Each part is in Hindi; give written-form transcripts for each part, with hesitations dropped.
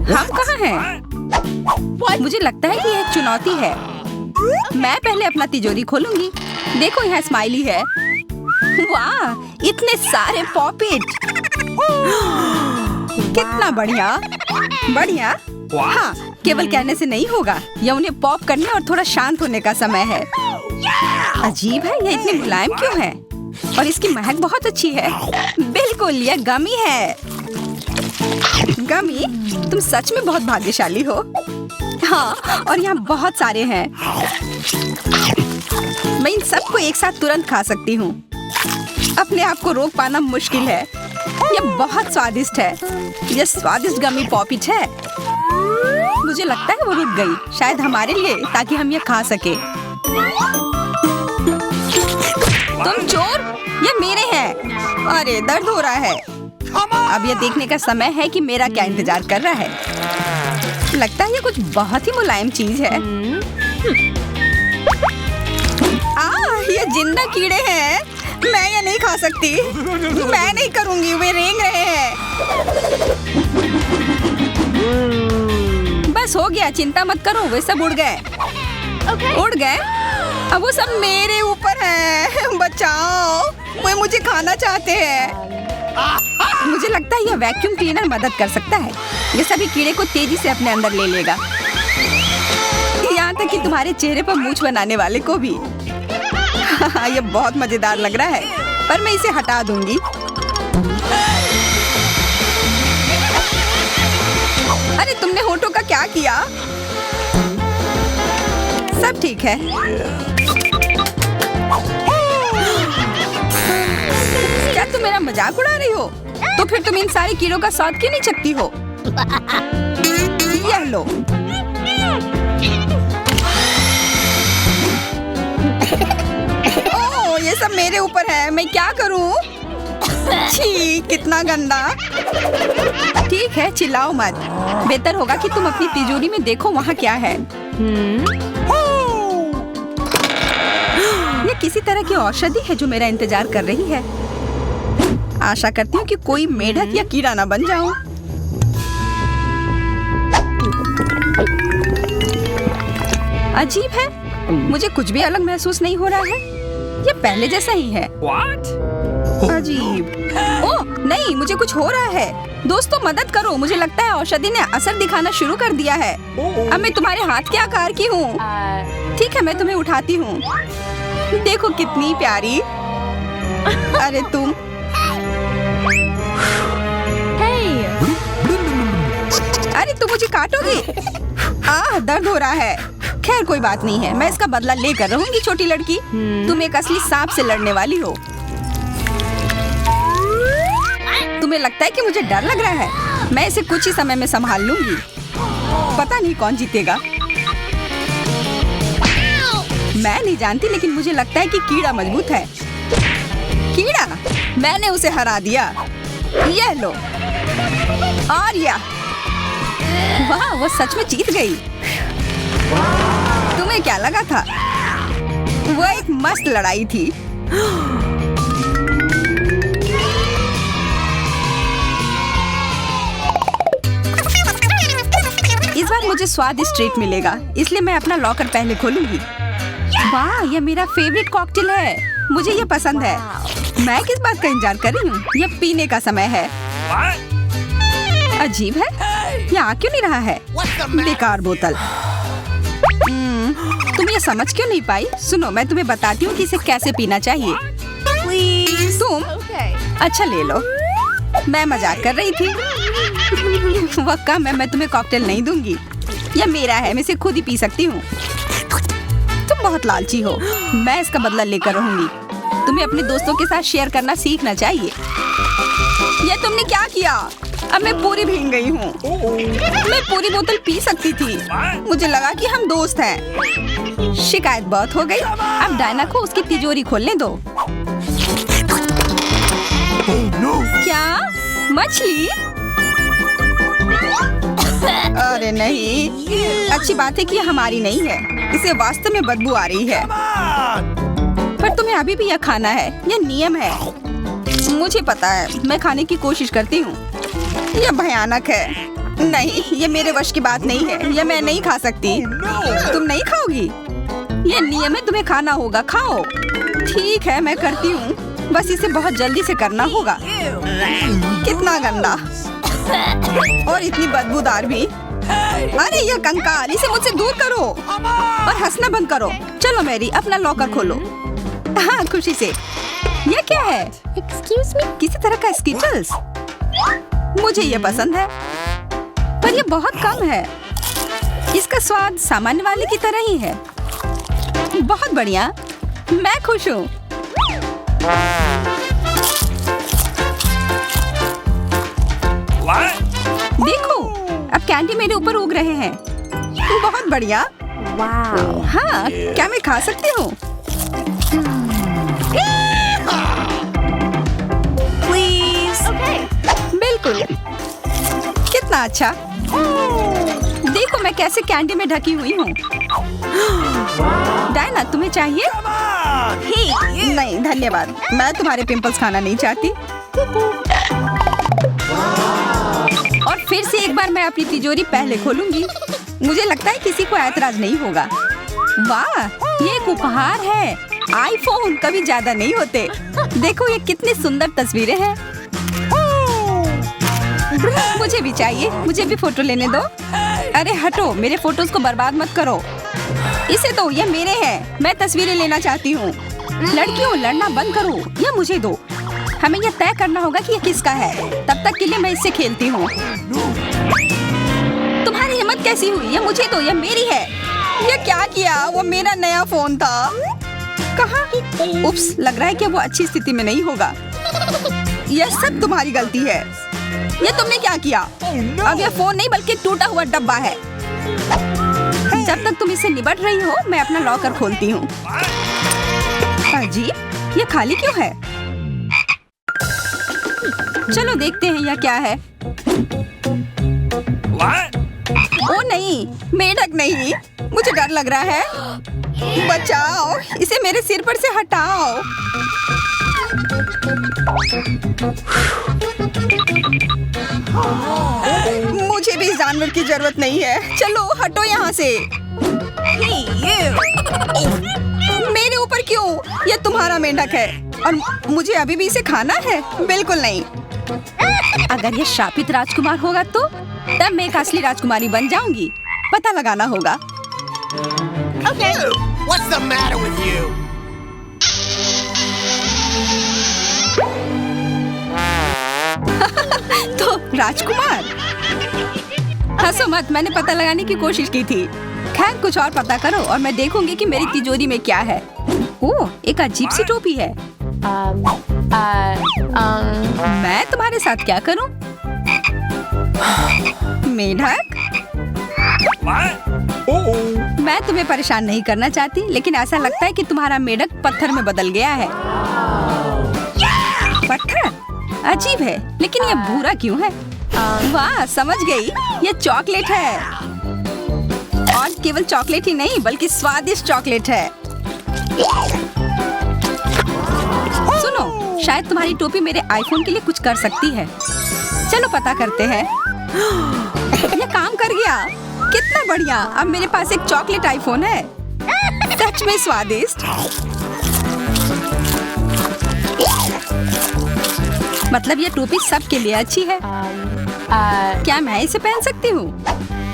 हम कहाँ हैं? मुझे लगता है कि ये एक चुनौती है। मैं पहले अपना तिजोरी खोलूंगी। देखो यहाँ स्माइली है। वाह, इतने सारे पॉपिट। कितना बढ़िया। बढ़िया। हाँ, केवल कहने से नहीं होगा। यह उन्हें पॉप करने और थोड़ा शांत होने का समय है। अजीब है, यह इतनी मुलायम क्यों है? और इसकी महक बहुत अच्छी है। बिल्कुल, यह गमी है। गमी, तुम सच में बहुत भाग्यशाली हो। हाँ, और यहाँ बहुत सारे हैं। मैं इन सबको एक साथ तुरंत खा सकती हूँ। अपने आप को रोक पाना मुश्किल है। यह बहुत स्वादिष्ट है। यह स्वादिष्ट गमी पॉपिट है। मुझे लगता है वो रुक गई, शायद हमारे लिए, ताकि हम ये खा सके। तुम चोर, ये मेरे हैं। अरे, दर्द हो रहा है। अब ये देखने का समय है कि मेरा क्या इंतजार कर रहा है। लगता है ये कुछ बहुत ही मुलायम चीज है। ये जिंदा कीड़े हैं। मैं ये नहीं खा सकती। मैं नहीं करूंगी, वे रेंग रहे हैं। बस हो गया, चिंता मत करो, वे सब उड़ गए। उड़ गए? अब वो सब मेरे ऊपर हैं। बचाओ, वे मुझे खाना चाहते हैं। मुझे लगता है यह वैक्यूम क्लीनर मदद कर सकता है। ये सभी कीड़े को तेजी से अपने अंदर ले लेगा, यहाँ तक कि तुम्हारे चेहरे पर मूंछ बनाने वाले को भी। ये बहुत मजेदार लग रहा है, पर मैं इसे हटा दूंगी। अरे, तुमने होठों का क्या किया? सब ठीक है। क्या तुम मेरा मजाक उड़ा रही हो? तो फिर तुम इन सारे कीड़ों का स्वाद क्यों नहीं चखती हो? यह लो। ओह, ये सब मेरे ऊपर है। मैं क्या करूं? छी, कितना गंदा। ठीक है, चिल्लाओ मत। बेहतर होगा कि तुम अपनी तिजोरी में देखो वहाँ क्या है। ये किसी तरह की औषधि है जो मेरा इंतजार कर रही है। आशा करती हूँ कि कोई मेढक या कीड़ा ना बन जाऊं। अजीब है, मुझे कुछ भी अलग महसूस नहीं हो रहा है। ये पहले जैसा ही है। अजीब। ओह नहीं, मुझे कुछ हो रहा है। दोस्तों, मदद करो। मुझे लगता है औषधि ने असर दिखाना शुरू कर दिया है। अब मैं तुम्हारे हाथ के आकार की हूँ। ठीक है, मैं तुम्हें उठाती हूँ। देखो कितनी प्यारी। अरे तुम। अरे तुम मुझे काटोगी? दर्द हो रहा है। खैर कोई बात नहीं है, मैं इसका बदला लेकर रहूंगी। छोटी लड़की, तुम एक असली सांप से लड़ने वाली हो। तुम्हें लगता है कि मुझे डर लग रहा है? मैं इसे कुछ ही समय में संभाल लूंगी। पता नहीं कौन जीतेगा। मैं नहीं जानती, लेकिन मुझे लगता है कि कीड़ा मजबूत है। कीड़ा, मैंने उसे हरा दिया। यह लो। और यह, वाह, वो सच में जीत गई। तुम्हें क्या लगा था? वो एक मस्त लड़ाई थी। इस बार मुझे स्वादिष्ट ट्रीट मिलेगा, इसलिए मैं अपना लॉकर पहले खोलूंगी। वाह, यह मेरा फेवरेट कॉकटेल है। मुझे यह पसंद है। मैं किस बात का इंतजार कर रही हूँ? यह पीने का समय है। अजीब है, यह आ क्यों नहीं रहा है? बेकार बोतल। तुम ये समझ क्यों नहीं पाई? सुनो, मैं तुम्हें बताती हूँ कि इसे कैसे पीना चाहिए। तुम अच्छा ले लो। मैं मजाक कर रही थी। वह कम है, मैं तुम्हें कॉकटेल नहीं दूंगी। यह मेरा है, मैं इसे खुद ही पी सकती हूँ। तुम बहुत लालची हो। मैं इसका बदला लेकर रहूंगी। तुम्हें अपने दोस्तों के साथ शेयर करना सीखना चाहिए। यह तुमने क्या किया? अब मैं पूरी भीग गई हूँ। मैं पूरी बोतल पी सकती थी। मुझे लगा कि हम दोस्त हैं। शिकायत बहुत हो गई। अब डायना को उसकी तिजोरी खोलने दो। क्या? मछली? अरे नहीं, अच्छी बात है कि यह हमारी नहीं है। इसे वास्तव में बदबू आ रही है। पर तुम्हें अभी भी यह खाना है। यह नियम है। मुझे पता है, मैं खाने की कोशिश करती हूँ। यह भयानक है। नहीं, ये मेरे वश की बात नहीं है। ये मैं नहीं खा सकती। तुम नहीं खाओगी? ये नियम है, तुम्हें खाना होगा। खाओ। ठीक है, मैं करती हूँ। बस इसे बहुत जल्दी से करना होगा। कितना गंदा और इतनी बदबूदार भी। अरे ये कंकाल, इसे मुझसे दूर करो और हंसना बंद करो। चलो मैरी, अपना लॉकर खोलो। हाँ, खुशी से। ये क्या है? Excuse me? किसी तरह का स्कीटल्स। मुझे ये पसंद है, पर ये बहुत कम है। इसका स्वाद सामान्य वाले की तरह ही है। बहुत बढ़िया, मैं खुश हूँ। देखो, अब कैंडी मेरे ऊपर उग रहे हैं। बहुत बढ़िया। Wow. हाँ, क्या मैं खा सकती हूँ? Please. Okay. बिल्कुल। कितना अच्छा। देखो मैं कैसे कैंडी में ढकी हुई हूँ। डायना, तुम्हें चाहिए? नहीं धन्यवाद, मैं तुम्हारे पिंपल्स खाना नहीं चाहती। और फिर से एक बार मैं अपनी तिजोरी पहले खोलूंगी। मुझे लगता है किसी को ऐतराज नहीं होगा। वाह, ये एक उपहार है। आईफोन कभी ज्यादा नहीं होते। देखो ये कितनी सुंदर तस्वीरें हैं। मुझे भी चाहिए, मुझे भी फोटो लेने दो। अरे हटो, मेरे फोटोज को बर्बाद मत करो। इसे दो, ये मेरे हैं। मैं तस्वीरें लेना चाहती हूँ। लड़कियों, लड़ना बंद करो, ये मुझे दो। हमें यह तय करना होगा कि ये किसका है। तब तक के लिए मैं इससे खेलती हूँ। तुम्हारी हिम्मत कैसी हुई? ये मुझे दो, ये मेरी है। ये क्या किया? वो मेरा नया फोन था। कहाँ? उप्स, लग रहा है कि वो अच्छी स्थिति में नहीं होगा। यह सब तुम्हारी गलती है। ये तुमने क्या किया? अब यह फोन नहीं बल्कि टूटा हुआ डब्बा है। जब तक तुम इससे निपट रही हो, मैं अपना लॉकर खोलती हूँ। अजीब, ये खाली क्यों है? चलो देखते हैं यह क्या है। ओ नहीं, मेढक नहीं। मुझे डर लग रहा है। बचाओ, इसे मेरे सिर पर से हटाओ। मुझे भी इस जानवर की जरूरत नहीं है। चलो हटो यहाँ से। मेरे ऊपर क्यों? ये तुम्हारा मेंढक है और मुझे अभी भी इसे खाना है? बिल्कुल नहीं। अगर ये शापित राजकुमार होगा तो तब मैं एक असली राजकुमारी बन जाऊंगी। पता लगाना होगा। Okay. What's the matter with you? तो राजकुमार, हंसो मत, मैंने पता लगाने की कोशिश की थी। खैर कुछ और पता करो और मैं देखूंगी कि मेरी तिजोरी में क्या है। ओह, एक अजीब सी टोपी है। मैं तुम्हारे साथ क्या करूं? मेढक, मैं तुम्हें परेशान नहीं करना चाहती, लेकिन ऐसा लगता है कि तुम्हारा मेढक पत्थर में बदल गया है। पत्थर? अजीब है, लेकिन ये भूरा क्यों है? वाह, समझ गई, ये चॉकलेट है। और केवल चॉकलेट ही नहीं बल्कि स्वादिष्ट चॉकलेट है। सुनो, शायद तुम्हारी टोपी मेरे आईफोन के लिए कुछ कर सकती है। चलो पता करते हैं। ये काम कर गया। कितना बढ़िया, अब मेरे पास एक चॉकलेट आईफोन है। सच में स्वादिष्ट। मतलब ये टोपी सबके लिए अच्छी है। क्या मैं इसे पहन सकती हूँ?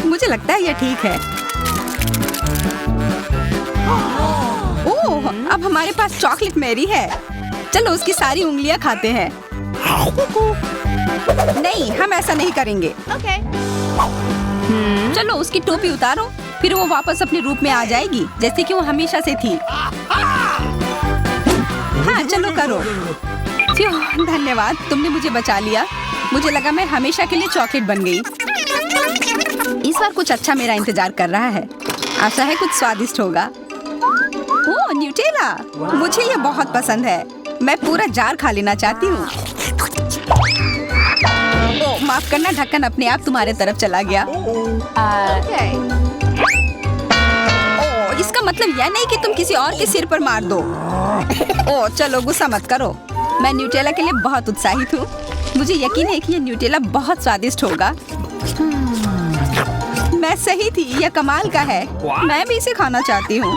मुझे लगता है ये ठीक है। ओह, अब हमारे पास चॉकलेट मैरी है। चलो उसकी सारी उंगलियां खाते हैं। नहीं, हम ऐसा नहीं करेंगे। Okay. चलो उसकी टोपी उतारो, फिर वो वापस अपने रूप में आ जाएगी जैसे कि वो हमेशा से थी। हाँ चलो करो। फ्यू, धन्यवाद, तुमने मुझे बचा लिया। मुझे लगा मैं हमेशा के लिए चॉकलेट बन गई। इस बार कुछ अच्छा मेरा इंतजार कर रहा है। आशा है कुछ स्वादिष्ट होगा। ओह, न्यूटेला, मुझे ये बहुत पसंद है। मैं पूरा जार खा लेना चाहती हूँ। ओह, माफ करना, ढक्कन अपने आप तुम्हारे तरफ चला गया। Okay. ओह, इसका मतलब यह नहीं कि तुम किसी और के सिर पर मार दो। ओह, चलो गुस्सा मत करो। मैं न्यूटेला के लिए बहुत उत्साहित हूँ। मुझे यकीन है कि ये न्यूटेला बहुत स्वादिष्ट होगा। मैं सही थी, यह कमाल का है। मैं भी इसे खाना चाहती हूँ।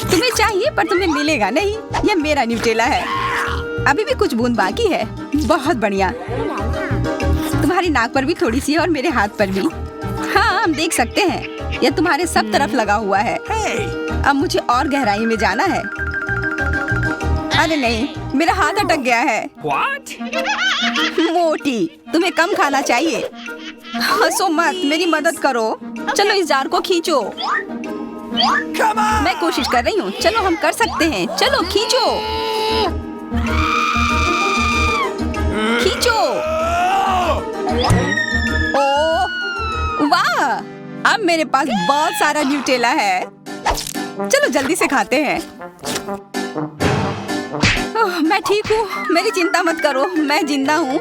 तुम्हें चाहिए पर तुम्हें मिलेगा नहीं। यह मेरा न्यूटेला है। अभी भी कुछ बूंद बाकी है। बहुत बढ़िया। तुम्हारी नाक पर भी थोड़ी सी है और मेरे हाथ पर भी। हाँ, हम देख सकते हैं। यह तुम्हारे सब तरफ लगा हुआ है। अब मुझे और गहराई में जाना है। अरे नहीं, मेरा हाथ अटक गया है। मोटी, तुम्हें कम खाना चाहिए। हंसो मत, मेरी मदद करो। चलो इस जार को खींचो। मैं कोशिश कर रही हूँ। चलो हम कर सकते हैं। चलो खींचो, खींचो। ओ वाह, अब मेरे पास बहुत सारा न्यूटेला है। चलो जल्दी से खाते हैं। मैं ठीक हूँ, मेरी चिंता मत करो, मैं जिंदा हूँ।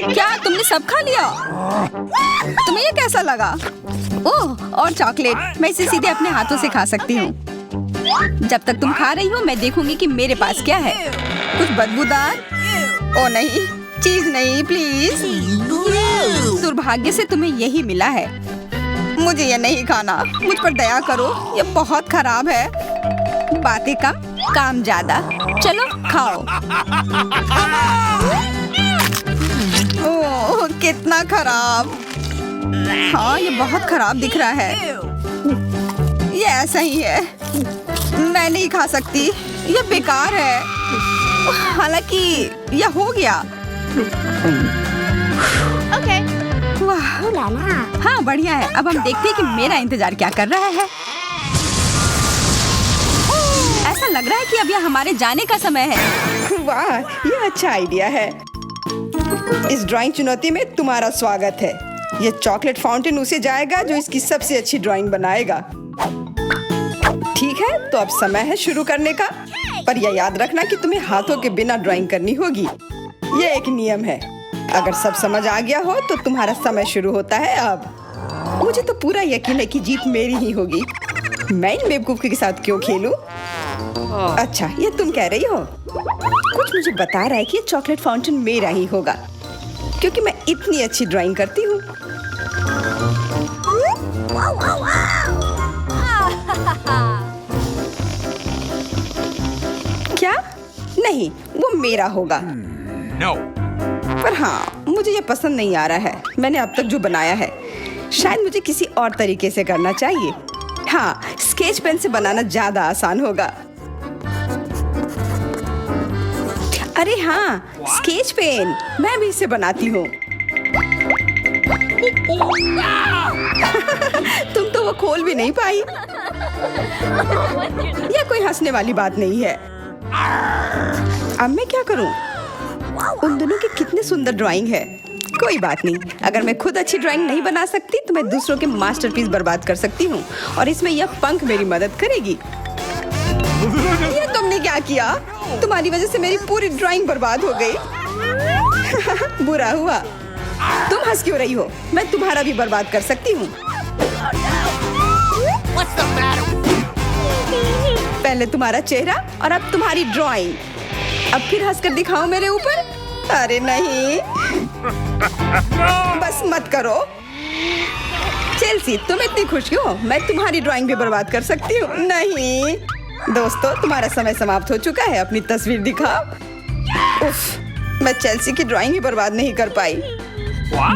क्या तुमने सब खा लिया? तुम्हें ये कैसा लगा? ओह, और चॉकलेट। मैं इसे सीधे अपने हाथों से खा सकती हूँ। जब तक तुम खा रही हो मैं देखूंगी कि मेरे पास क्या है। कुछ बदबूदार? ओ नहीं, चीज नहीं, प्लीज। दुर्भाग्य से तुम्हें यही मिला है। मुझे ये नहीं खाना। मुझ पर दया करो, ये बहुत खराब है। बातें कम, काम ज्यादा। चलो खाओ। ओह, कितना खराब। हाँ, ये बहुत खराब दिख रहा है। ये ऐसा ही है। मैं नहीं खा सकती, ये बेकार है। हालांकि यह हो गया। Okay. वाह, हाँ बढ़िया है। अब हम देखते हैं कि मेरा इंतजार क्या कर रहा है। ऐसा लग रहा है कि अब यह हमारे जाने का समय है। वाह, यह अच्छा आइडिया है। इस ड्राइंग चुनौती में तुम्हारा स्वागत है। यह चॉकलेट फाउंटेन उसे जाएगा जो इसकी सबसे अच्छी ड्राइंग बनाएगा। ठीक है, तो अब समय है शुरू करने का। पर यह याद रखना कि तुम्हें हाथों के बिना ड्राइंग करनी होगी। यह एक नियम है। अगर सब समझ आ गया हो तो तुम्हारा समय शुरू होता है अब। मुझे तो पूरा यकीन है कि जीत मेरी ही होगी। मैं इन बेवकूफ के साथ क्यों खेलूं? अच्छा, ये तुम कह रही हो? कुछ मुझे बता रहा है कि ये चॉकलेट फाउंटेन मेरा ही होगा, क्योंकि मैं इतनी अच्छी ड्राइंग करती हूँ। क्या? नहीं, वो मेरा होगा। No. पर हाँ, मुझे ये पसंद नहीं आ रहा है। मैंने अब तक जो बनाया है, शायद मुझे किसी और तरीके से करना चाहिए। हाँ, स्केच पेन से बनाना ज्यादा आसान होगा। अरे हाँ, स्केच पेन, मैं भी इसे बनाती हूँ। तुम तो वो खोल भी नहीं पाई। यह कोई हंसने वाली बात नहीं है। अब मैं क्या करूँ? उन दोनों की कितनी सुंदर ड्राइंग है। कोई बात नहीं, अगर मैं खुद अच्छी ड्राइंग नहीं बना सकती तो मैं दूसरों के मास्टरपीस बर्बाद कर सकती हूँ, और इसमें यह पंख मेरी मदद करेगी। ये तुमने क्या किया? तुम्हारी वजह से मेरी पूरी ड्राइंग बर्बाद हो गई। बुरा हुआ। तुम हंस क्यों रही हो? मैं तुम्हारा भी बर्बाद कर सकती हूँ। What's the matter with you? पहले तुम्हारा चेहरा और अब तुम्हारी ड्राइंग। अब फिर हंसकर दिखाओ मेरे ऊपर। अरे नहीं, बस मत करो। चेल्सी, तुम इतनी खुश क्यों? मैं तुम्हारी ड्राइंग भी बर्बाद कर सकती हूँ। नहीं दोस्तों, तुम्हारा समय समाप्त हो चुका है। अपनी तस्वीर दिखाओ। उफ, मैं चेल्सी की ड्राइंग ही बर्बाद नहीं कर पाई।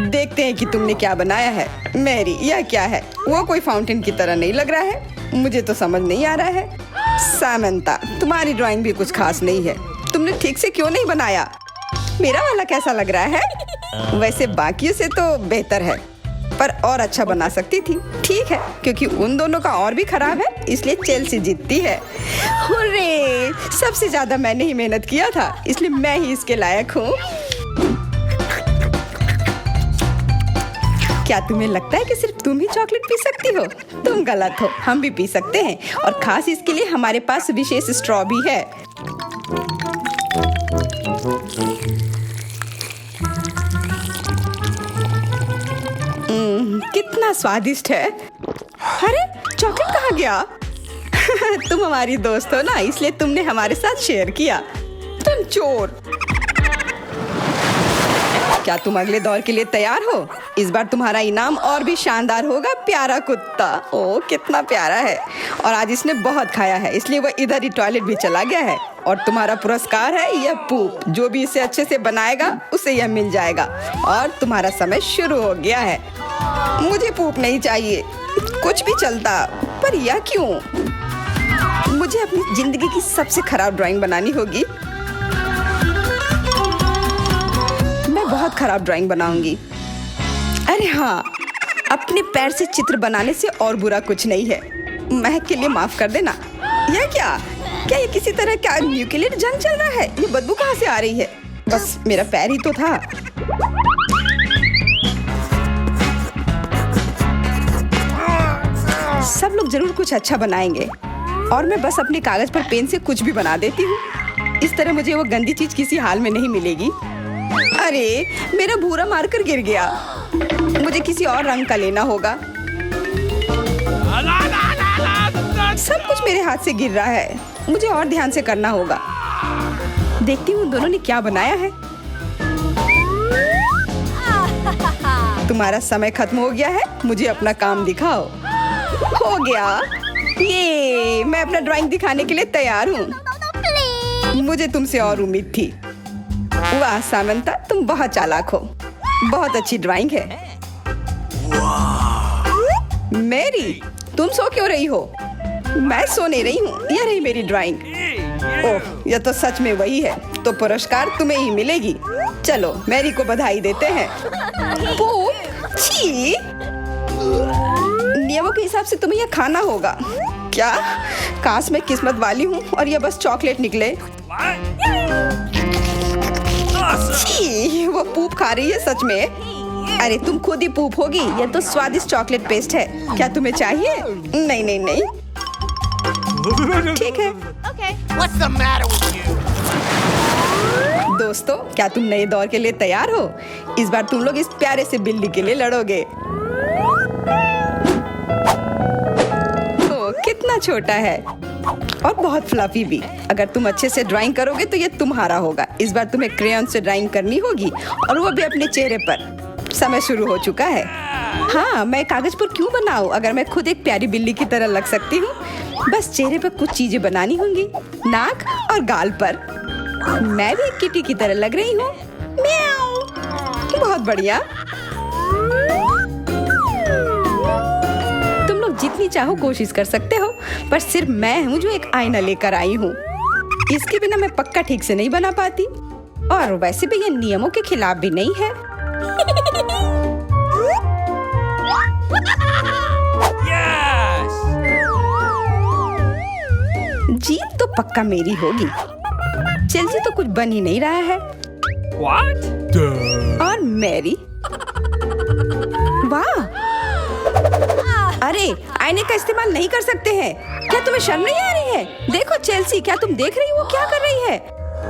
देखते हैं कि तुमने क्या बनाया है। मैरी, यह क्या है? वो कोई फाउंटेन की तरह नहीं लग रहा है। मुझे तो समझ नहीं आ रहा है। सामंता, तुम्हारी ड्राइंग भी कुछ खास नहीं है। तुमने ठीक से क्यों नहीं बनाया? मेरा वाला कैसा लग रहा है? वैसे बाकियों से तो बेहतर है, पर और अच्छा बना सकती थी। ठीक है, क्योंकि उन दोनों का और भी खराब है, इसलिए चेल्सी जीतती है। हुर्रे! सबसे ज्यादा मैंने ही मेहनत किया था, इसलिए मैं ही इसके लायक हूँ। क्या तुम्हें लगता है कि सिर्फ तुम ही चॉकलेट पी सकती हो? तुम गलत हो, हम भी पी सकते हैं, और खास इसके लिए हमारे पास विशेष स्ट्रॉ भी है। कितना स्वादिष्ट है। अरे चॉकलेट कहाँ गया? तुम हमारी दोस्त हो ना, इसलिए तुमने हमारे साथ शेयर किया। तुम चोर। क्या तुम अगले दौर के लिए तैयार हो? इस बार तुम्हारा इनाम और भी शानदार होगा। प्यारा कुत्ता, ओ कितना प्यारा है। और आज इसने बहुत खाया है, इसलिए वो इधर ही टॉयलेट भी चला गया है। और तुम्हारा पुरस्कार है यह पूप। जो भी इसे अच्छे से बनाएगा उसे यह मिल जाएगा। और तुम्हारा समय शुरू हो गया है। मुझे पूप नहीं चाहिए, कुछ भी चलता, पर यह क्यों? मुझे अपनी जिंदगी की सबसे खराब ड्राइंग बनानी होगी। मैं बहुत खराब ड्राइंग बनाऊंगी। अरे हाँ, अपने पैर से चित्र बनाने से और बुरा कुछ नहीं है। महक के लिए माफ कर देना। यह क्या ये किसी तरह का न्यूक्लियर जंग चल रहा है? ये बदबू कहाँ से आ रही है? बस मेरा पैर ही तो था। सब लोग जरूर कुछ अच्छा बनाएंगे और मैं बस अपने कागज पर पेन से कुछ भी बना देती हूँ। इस तरह मुझे वो गंदी चीज किसी हाल में नहीं मिलेगी। अरे मेरा भूरा मार्कर गिर गया, मुझे किसी और रंग का लेना होगा। सब कुछ मेरे हाथ से गिर रहा है, मुझे और ध्यान से करना होगा। देखती हूँ दोनों ने क्या बनाया है। तुम्हारा समय खत्म हो गया है, मुझे अपना काम दिखाओ। हो गया, ये मैं अपना ड्राइंग दिखाने के लिए तैयार हूँ। मुझे तुमसे और उम्मीद थी। वाह सामंता, तुम बहुत चालाक हो। बहुत अच्छी ड्राइंग है। मेरी, तुम सो क्यों रही हो? मैं सो नहीं रही हूँ, यह रही मेरी ड्राइंग। ओह, यह तो सच में वही है। तो पुरस्कार तुम्हें ही मिलेगी। चलो मैरी को बधाई देते हैं। छी, नियमों के हिसाब से तुम्हें यह खाना होगा। क्या? काश मैं किस्मत वाली हूँ और यह बस चॉकलेट निकले। छी, वो पूप खा रही है सच में। अरे तुम खुद ही पूप होगी। यह तो स्वादिष्ट चॉकलेट पेस्ट है। क्या तुम्हें चाहिए? नहीं नहीं नहीं, ठीक है। What's the matter with you? दोस्तों, क्या तुम नए दौर के लिए तैयार हो? इस बार तुम लोग इस प्यारे से बिल्ली के लिए लड़ोगे। ओ, कितना छोटा है और बहुत फ्लफी भी। अगर तुम अच्छे से ड्राइंग करोगे तो ये तुम्हारा होगा। इस बार तुम्हें क्रेयॉन से ड्राइंग करनी होगी और वो भी अपने चेहरे पर। समय शुरू हो चुका है। हाँ, मैं कागज पर क्यों बनाऊं अगर मैं खुद एक प्यारी बिल्ली की तरह लग सकती हूँ। बस चेहरे पर कुछ चीजें बनानी होंगी, नाक और गाल पर। मैं भी एक किटी की तरह लग रही हूँ। म्याऊ। बहुत बढ़िया। तुम लोग जितनी चाहो कोशिश कर सकते हो, पर सिर्फ मैं हूँ जो एक आईना लेकर आई हूँ। इसके बिना मैं पक्का ठीक से नहीं बना पाती। और वैसे भी ये नियमों के खिलाफ भी नहीं है। Yes! जीत तो पक्का मेरी होगी। चेल्सी तो कुछ बन ही नहीं रहा है। What? और मैरी, वाह! अरे आईने का इस्तेमाल नहीं कर सकते हैं। क्या तुम्हें शर्म नहीं आ रही है? देखो चेल्सी, क्या तुम देख रही हो वो क्या कर रही है?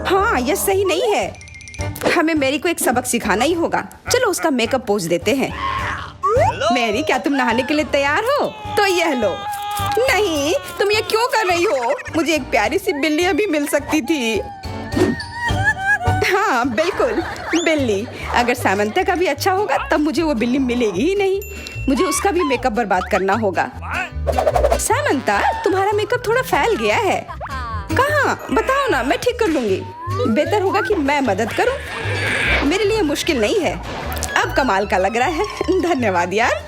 हाँ, यह सही नहीं है। हमें मैरी को एक सबक सिखाना ही होगा। चलो उसका मेकअप पोज देते हैं। मैरी, क्या तुम नहाने के लिए तैयार हो? तो यह लो। नहीं, तुम ये क्यों कर रही हो? मुझे एक प्यारी सी बिल्ली अभी मिल सकती थी। हाँ बिल्कुल, बिल्ली। अगर सामंता का भी अच्छा होगा तब मुझे वो बिल्ली मिलेगी ही नहीं। मुझे उसका भी मेकअप बर्बाद करना होगा। सामंता, तुम्हारा मेकअप थोड़ा फैल गया है। कहाँ? बताओ ना, मैं ठीक कर लूंगी। बेहतर होगा कि मैं मदद करूं। मेरे लिए मुश्किल नहीं है। अब कमाल का लग रहा है। धन्यवाद यार।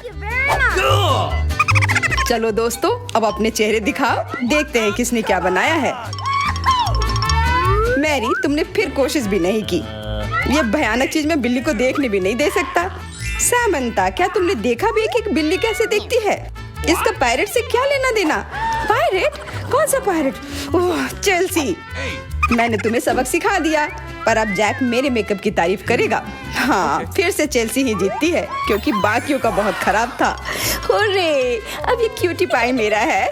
चलो दोस्तों, अब अपने चेहरे दिखाओ। देखते हैं किसने क्या बनाया है। मैरी, तुमने फिर कोशिश भी नहीं की। ये भयानक चीज मैं बिल्ली को देखने भी नहीं दे सकता। सामंता, क्या तुमने देखा भी कि एक बिल्ली कैसे दिखती है? इसका पायरेट से क्या लेना देना? पायरेट? कौन सा पायरेट? ओह चेल्सी, मैंने तुम्हें सबक सिखा दिया, पर अब जैक मेरे मेकअप की तारीफ करेगा। हाँ, फिर से चेल्सी ही जीतती है क्योंकि बाकियों का बहुत खराब था। हुर्रे, अब ये क्यूटी पाई मेरा है।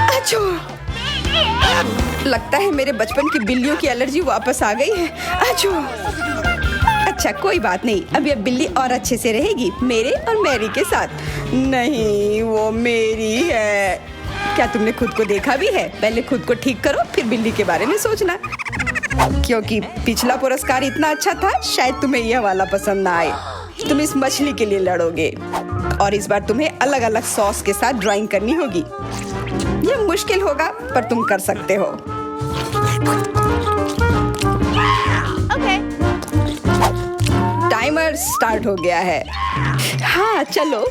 अच्छो, लगता है मेरे बचपन की बिल्लियों की एलर्जी वापस आ गई है। अच्छो। अच्छा कोई बात नहीं, अब ये बिल्ली और अच्छे से रहेगी मेरे और मैरी के साथ। नहीं, वो मेरी है। क्या तुमने खुद को देखा भी है? पहले खुद को ठीक करो, फिर बिल्ली के बारे में सोचना। क्योंकि पिछला पुरस्कार इतना अच्छा था, शायद तुम्हें यह वाला पसंद ना आए। तुम इस मछली के लिए लड़ोगे और इस बार तुम्हें अलग अलग सॉस के साथ ड्राइंग करनी होगी। यह मुश्किल होगा पर तुम कर सकते हो। Okay. टाइमर स्टार्ट हो गया है। हाँ चलो,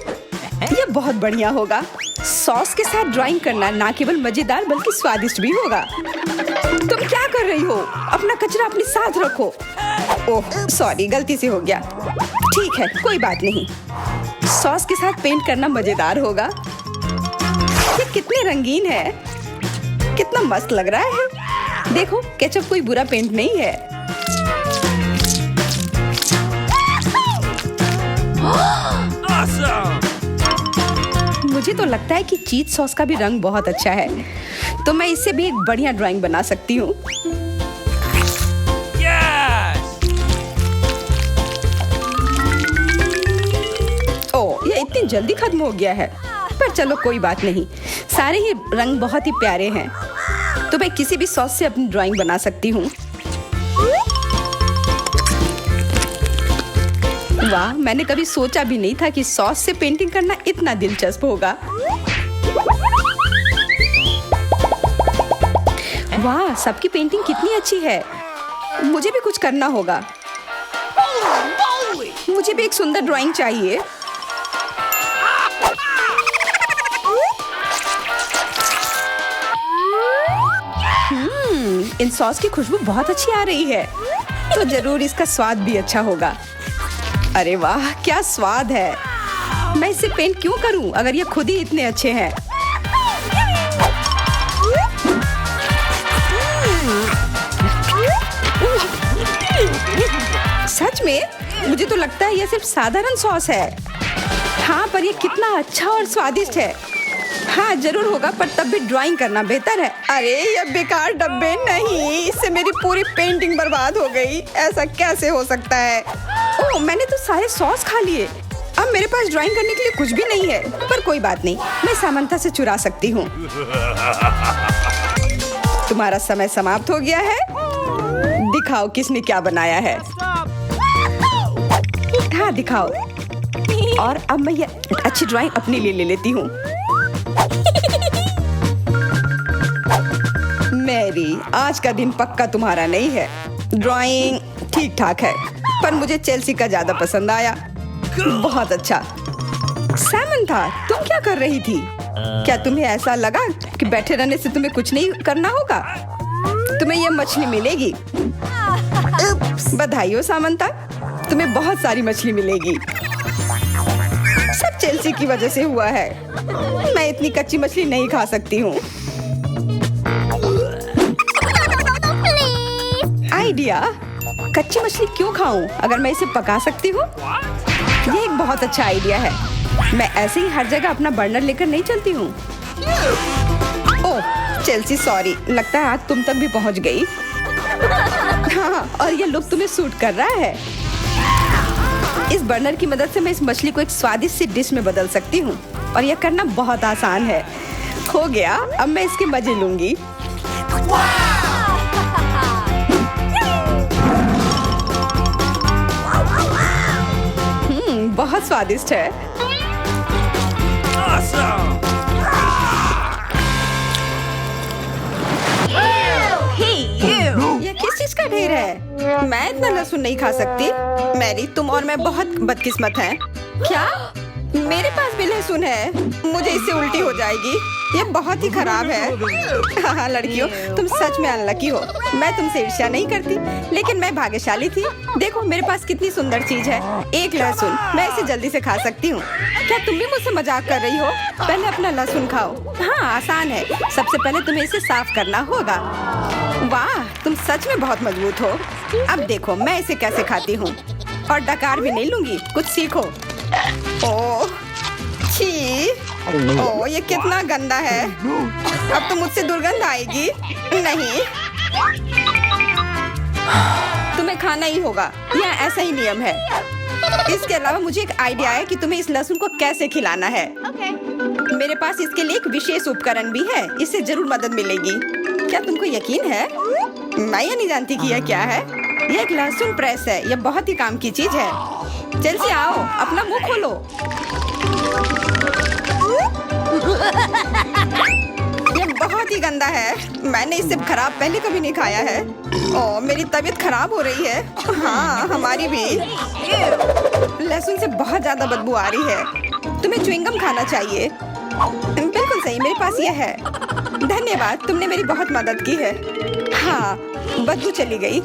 यह बहुत बढ़िया होगा। सॉस के साथ ड्राइंग करना ना केवल मजेदार बल्कि स्वादिष्ट भी होगा। तुम क्या कर रही हो? अपना कचरा अपने साथ रखो। ओह सॉरी, गलती से हो गया। ठीक है, कोई बात नहीं। सॉस के साथ पेंट करना मजेदार होगा। ये कितने रंगीन है, कितना मस्त लग रहा है। देखो, केचप कोई बुरा पेंट नहीं है। Awesome! मुझे तो लगता है कि चीज सॉस का भी रंग बहुत अच्छा है, तो मैं इससे भी एक बढ़िया ड्राइंग बना सकती हूँ। Yes! ओह, ये इतनी जल्दी खत्म हो गया है, पर चलो कोई बात नहीं। सारे ही रंग बहुत ही प्यारे हैं, तो मैं किसी भी सॉस से अपनी ड्राइंग बना सकती हूँ। वाह, मैंने कभी सोचा भी नहीं था कि सॉस से पेंटिंग करना इतना दिलचस्प होगा। वाह, सबकी पेंटिंग कितनी अच्छी है। मुझे भी कुछ करना होगा। मुझे भी एक सुंदर ड्राइंग चाहिए। इन सॉस की खुशबू बहुत अच्छी आ रही है, तो जरूर इसका स्वाद भी अच्छा होगा। अरे वाह, क्या स्वाद है। मैं इसे पेंट क्यों करूं अगर ये खुद ही इतने अच्छे हैं। सच में? मुझे तो लगता है यह सिर्फ साधारण सॉस है। हाँ, पर ये कितना अच्छा और स्वादिष्ट है। हाँ जरूर होगा, पर तब भी ड्राइंग करना बेहतर है। अरे ये बेकार डब्बे, नहीं, इससे मेरी पूरी पेंटिंग बर्बाद हो गई। ऐसा कैसे हो सकता है? ओह, मैंने तो सारे सॉस खा लिए। अब मेरे पास ड्राइंग करने के लिए कुछ भी नहीं है, पर कोई बात नहीं, मैं सामंता से चुरा सकती हूँ। तुम्हारा समय समाप्त हो गया है। दिखाओ किसने क्या बनाया है। हाँ दिखाओ। और अब मैं ये अच्छी ड्राइंग अपने लिए ले लेती हूँ। मैरी, आज का दिन पक्का तुम्हारा नहीं है। ड्राइंग ठीक ठाक है, पर मुझे चेल्सी का ज्यादा पसंद आया। बहुत अच्छा। सामंथा, तुम क्या कर रही थी? क्या तुम्हें ऐसा लगा कि बैठे रहने से तुम्हें कुछ नहीं करना होगा? तुम्हें यह मछली मिलेगी। बधाई हो सामंथा, तुम्हें बहुत सारी मछली मिलेगी। सब चेल्सी की वजह से हुआ है। मैं इतनी कच्ची मछली नहीं खा सकती हूँ। आइडिया, कच्ची मछली क्यों खाऊं अगर मैं इसे पका सकती हूँ? ये एक बहुत अच्छा आइडिया है। मैं ऐसे ही हर जगह अपना बर्नर लेकर नहीं चलती हूँ। ओह चेल्सी, सॉरी, लगता है आग तुम तक भी पहुँच गई। हाँ, और ये लुक तुम्हें सूट कर रहा है। इस बर्नर की मदद से मैं इस मछली को एक स्वादिष्ट सी डिश में बदल सकती हूँ, और यह करना बहुत आसान है। हो गया, अब मैं इसके मजे लूंगी। बहुत स्वादिष्ट है। Awesome! ये किस चीज का ढेर है? मैं इतना लहसुन नहीं खा सकती। मैरी, तुम और मैं बहुत बदकिस्मत हैं। क्या? मेरे पास भी लहसुन है। मुझे इससे उल्टी हो जाएगी। ये बहुत ही खराब है। हाँ लड़कियों, तुम सच में अनलकी हो। मैं तुमसे ईर्ष्या नहीं करती, लेकिन मैं भाग्यशाली थी। देखो मेरे पास कितनी सुंदर चीज है, एक लहसुन। मैं इसे जल्दी से खा सकती हूँ। क्या तुम भी मुझसे मजाक कर रही हो? पहले अपना लहसुन खाओ। हाँ आसान है। सबसे पहले तुम्हें इसे साफ करना होगा। वाह, तुम सच में बहुत मजबूत हो। अब देखो मैं इसे कैसे खाती हूँ, और डकार भी नहीं लूंगी। कुछ सीखो। ओह छी, ओह ये कितना गंदा है। अब तो मुझसे दुर्गंध आएगी। नहीं, तुम्हें खाना ही होगा। यह ऐसा ही नियम है। इसके अलावा मुझे एक आइडिया है कि तुम्हें इस लहसुन को कैसे खिलाना है। Okay. मेरे पास इसके लिए एक विशेष उपकरण भी है, इससे जरूर मदद मिलेगी। क्या तुमको यकीन है? मैं ये नहीं जानती कि यह क्या है। यह एक लहसुन प्रेस है, यह बहुत ही काम की चीज है। चेल्सी आओ, अपना मुंह खोलो। यह बहुत ही गंदा है, मैंने इससे खराब पहले कभी नहीं खाया है। ओह, मेरी तबीयत खराब हो रही है। हाँ, हमारी भी। लहसुन से बहुत ज्यादा बदबू आ रही है। तुम्हें च्युइंगम खाना चाहिए। बिल्कुल सही, मेरे पास यह है। धन्यवाद, तुमने मेरी बहुत मदद की है। हाँ, बदबू चली गई।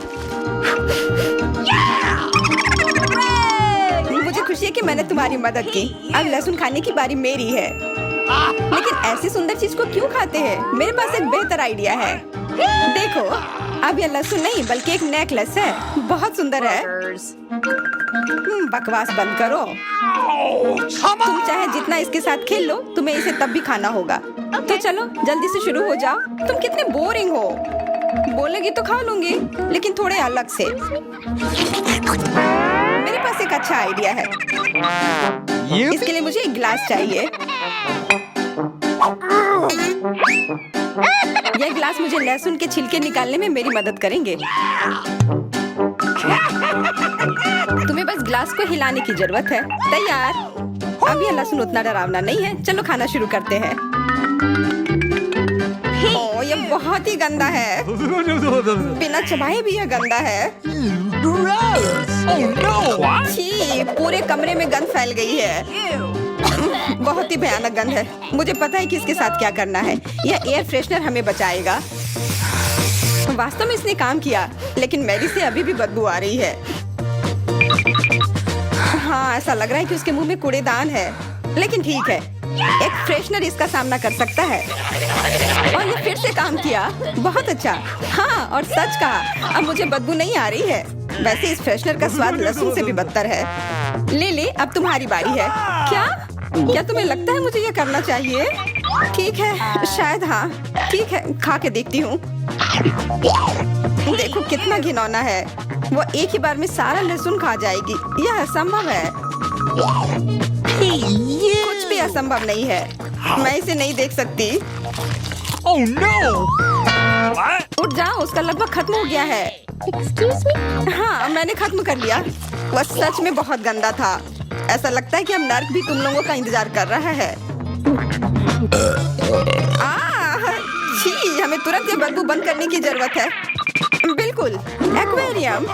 मुझे खुशी है कि मैंने तुम्हारी मदद की। अब लहसुन खाने की बारी मेरी है। लेकिन ऐसी सुंदर चीज को क्यों खाते हैं? मेरे पास एक बेहतर आइडिया है। देखो, अब यह लहसुन नहीं बल्कि एक नेकलेस है। बहुत सुंदर है। बकवास बंद करो। तुम चाहे जितना इसके साथ खेल लो, तुम्हें इसे तब भी खाना होगा। तो चलो जल्दी से शुरू हो जाओ। तुम कितने बोरिंग हो। बोलेगी तो खा लूंगी, लेकिन थोड़े अलग से। मेरे पास एक अच्छा आइडिया है। इसके लिए मुझे एक गिलास चाहिए। यह गिलास मुझे लहसुन के छिलके निकालने में मेरी मदद करेंगे। तुम्हें बस गिलास को हिलाने की जरूरत है। तैयार। अब यह लहसुन उतना डरावना नहीं है। चलो खाना शुरू करते हैं। ओह, यह बहुत ही गंदा है। बिना चबाए भी यह गंदा है। छी, पूरे कमरे में गंध फैल गई है। बहुत ही भयानक गंध है। मुझे पता है कि इसके साथ क्या करना है। यह एयर फ्रेशनर हमें बचाएगा। वास्तव में इसने काम किया, लेकिन मैरी से अभी भी बदबू आ रही है। हाँ, ऐसा लग रहा है कि उसके मुंह में कूड़ेदान है, लेकिन ठीक है, एक फ्रेशनर इसका सामना कर सकता है। और ये फिर से काम किया। बहुत अच्छा। हाँ, और सच कहा, अब मुझे बदबू नहीं आ रही है। वैसे इस फ्रेशनर का स्वाद लहसुन से भी बदतर है। ले, अब तुम्हारी बारी है। क्या तुम्हें लगता है मुझे यह करना चाहिए? ठीक है, शायद हाँ। ठीक है, खा के देखती हूँ। देखो कितना घिनौना है। वो एक ही बार में सारा लहसुन खा जाएगी। यह असंभव है। कुछ भी असंभव नहीं है। मैं इसे नहीं देख सकती। Oh no! उठ जाओ, उसका लगभग खत्म हो गया है। Excuse me? हाँ, मैंने खत्म कर लिया। वह सच में बहुत गंदा था। ऐसा लगता है कि अब नर्क भी तुम लोगों का इंतजार कर रहा है। छी, हमें तुरंत ये बदबू बंद करने की जरूरत है। बिल्कुल, एक्वेरियम।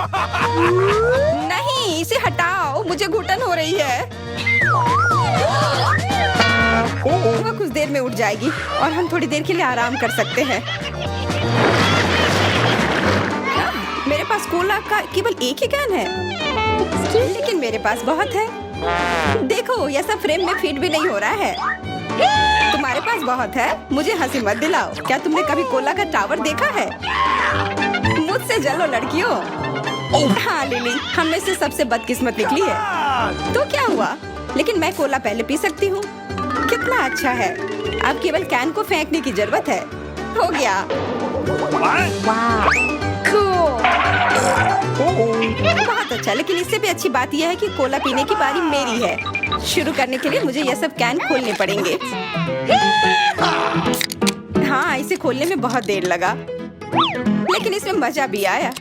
नहीं, इसे हटाओ, मुझे घुटन हो रही है। वह कुछ देर में उठ जाएगी और हम थोड़ी देर के लिए आराम कर सकते हैं। मेरे पास कोला का केवल एक ही कैन है, लेकिन मेरे पास बहुत है। देखो, यह सब फ्रेम में फिट भी नहीं हो रहा है। तुम्हारे पास बहुत है, मुझे हंसी मत दिलाओ। क्या तुमने कभी कोला का टावर देखा है? मुझसे जलो लड़कियों। हाँ लिली, हम में से सबसे बदकिस्मत निकली है। तो क्या हुआ? लेकिन मैं कोला पहले पी सकती हूँ। कितना अच्छा है। अब केवल कैन को फेंकने की जरूरत है। हो गया। बहुत अच्छा, लेकिन इससे भी अच्छी बात यह है कि कोला पीने की बारी मेरी है। शुरू करने के लिए मुझे यह सब कैन खोलने पड़ेंगे। हाँ, इसे खोलने में बहुत देर लगा, लेकिन इसमें मजा भी आया।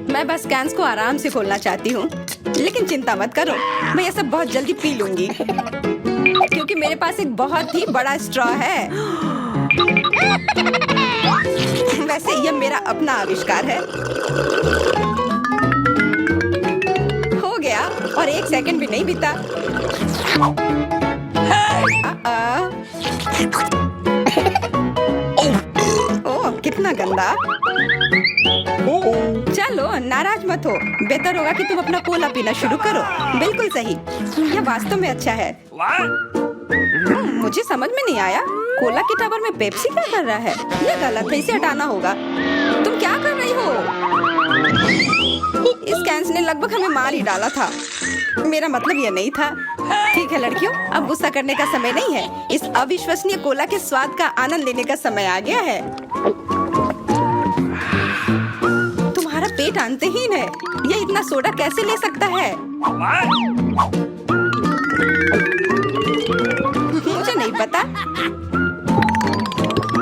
मैं बस कैन्स को आराम से खोलना चाहती हूँ, लेकिन चिंता मत करो, मैं यह सब बहुत जल्दी पी लूंगी, क्योंकि मेरे पास एक बहुत ही बड़ा स्ट्रॉ है। वैसे यह मेरा अपना आविष्कार है। हो गया, और 1 सेकंड भी नहीं बीता। ओह, कितना गंदा। चलो, नाराज मत हो। बेहतर होगा कि तुम अपना कोला पीना शुरू करो। बिल्कुल सही, यह वास्तव में अच्छा है। मुझे समझ में नहीं आया, कोला के टावर में पेप्सी क्या कर रहा है? यह गलत है, इसे हटाना होगा। तुम क्या कर रही हो? इस कैंस ने लगभग हमें मार ही डाला था। मेरा मतलब यह नहीं था। ठीक है लड़कियों, अब गुस्सा करने का समय नहीं है। इस अविश्वसनीय कोला के स्वाद का आनंद लेने का समय आ गया है। तुम्हारा पेट अंतहीन है। ये इतना सोडा कैसे ले सकता है? मुझे नहीं पता,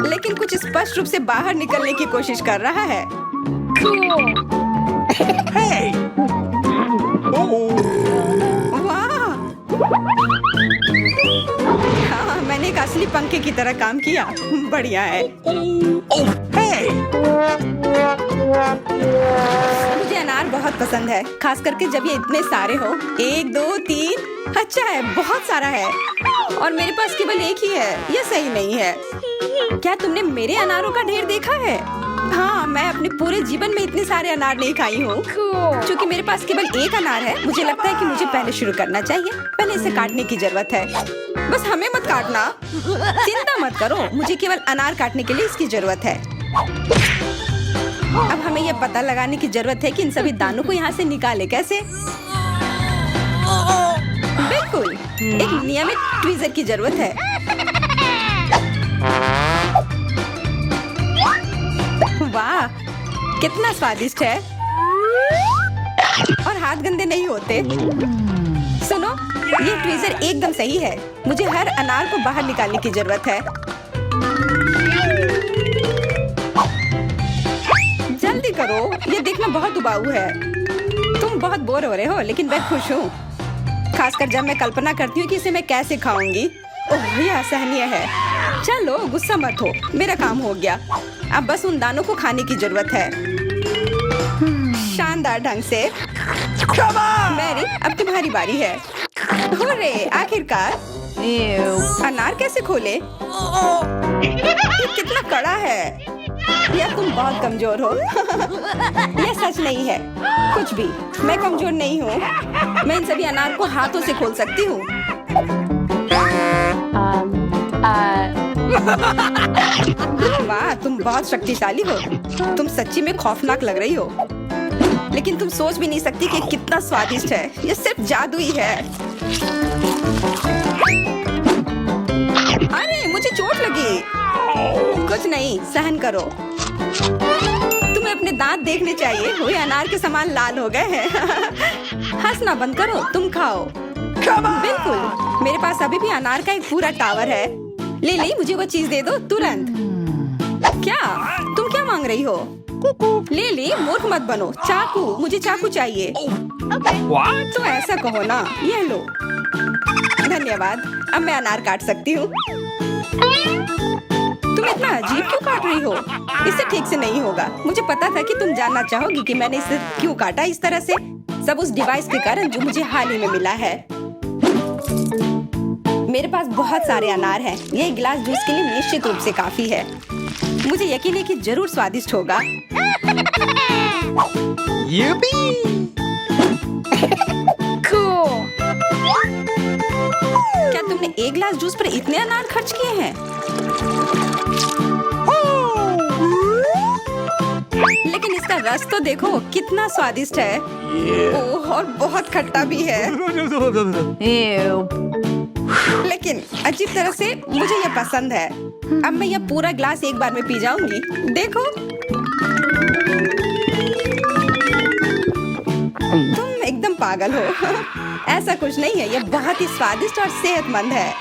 लेकिन कुछ स्पष्ट रूप से बाहर निकलने की कोशिश कर रहा है। Hey! वाह! हाँ, मैंने एक असली पंखे की तरह काम किया। बढ़िया है। Oh, hey! मुझे अनार बहुत पसंद है, खास करके जब ये इतने सारे हो। 1, 2, 3। अच्छा है, बहुत सारा है और मेरे पास केवल एक ही है। यह सही नहीं है। क्या तुमने मेरे अनारों का ढेर देखा है? हाँ, मैं अपने पूरे जीवन में इतने सारे अनार नहीं खाई हूँ। क्योंकि मेरे पास केवल एक अनार है, मुझे लगता है कि मुझे पहले शुरू करना चाहिए। पहले इसे काटने की जरूरत है। बस हमें मत काटना। चिंता मत करो, मुझे केवल अनार काटने के लिए इसकी जरूरत है। अब हमें यह पता लगाने की जरूरत है कि इन सभी दानों को यहाँ से निकाले कैसे। बिल्कुल, एक नियमित ट्वीजर की जरूरत है। वाह, कितना स्वादिष्ट है और हाथ गंदे नहीं होते। सुनो, ये ट्वीजर एकदम सही है। मुझे हर अनार को बाहर निकालने की जरूरत है। जल्दी करो, ये देखना बहुत उबाऊ है। तुम बहुत बोर हो रहे हो, लेकिन मैं खुश हूँ, खासकर जब मैं कल्पना करती हूँ कि इसे मैं कैसे खाऊंगी। ओह, यह असहनीय है। चलो, गुस्सा मत हो, मेरा काम हो गया। अब बस उन दानों को खाने की जरूरत है। शानदार ढंग से। मैरी, अब तुम्हारी बारी है। हुर्रे, आखिरकार। अनार कैसे खोले? ये कितना कड़ा है। या तुम बहुत कमजोर हो। यह सच नहीं है। कुछ भी, मैं कमजोर नहीं हूँ। मैं इन सभी अनार को हाथों से खोल सकती हूँ। वाह, तुम बहुत शक्तिशाली हो। तुम सच्ची में खौफनाक लग रही हो, लेकिन तुम सोच भी नहीं सकती कि कितना स्वादिष्ट है। ये सिर्फ जादुई है। अरे, मुझे चोट लगी। कुछ नहीं, सहन करो। तुम्हें अपने दांत देखने चाहिए, वे अनार के समान लाल हो गए हैं। हंसना बंद करो, तुम खाओ। बिल्कुल, मेरे पास अभी भी अनार का एक पूरा टावर है। ले, मुझे वो चीज दे दो तुरंत। क्या तुम क्या मांग रही हो? ले, मूर्ख मत बनो। चाकू, मुझे चाकू चाहिए। What? तो ऐसा कहो ना। ये लो। धन्यवाद, अब मैं अनार काट सकती हूँ। तुम इतना अजीब क्यों काट रही हो? इससे ठीक से नहीं होगा। मुझे पता था कि तुम जानना चाहोगी कि मैंने इसे क्यों काटा इस तरह से। सब उस डिवाइस के कारण जो मुझे हाल ही में मिला है। मेरे पास बहुत सारे अनार हैं। ये एक गिलास जूस के लिए निश्चित रूप से काफी है। मुझे यकीन है कि जरूर स्वादिष्ट होगा। Yippee! क्या तुमने एक गिलास जूस पर इतने अनार खर्च किए हैं? लेकिन इसका रस तो देखो, कितना स्वादिष्ट है। ओह, और बहुत खट्टा भी है। लेकिन अजीब तरह से मुझे यह पसंद है। अब मैं यह पूरा ग्लास एक बार में पी जाऊंगी। देखो, तुम एकदम पागल हो। ऐसा कुछ नहीं है, यह बहुत ही स्वादिष्ट और सेहतमंद है।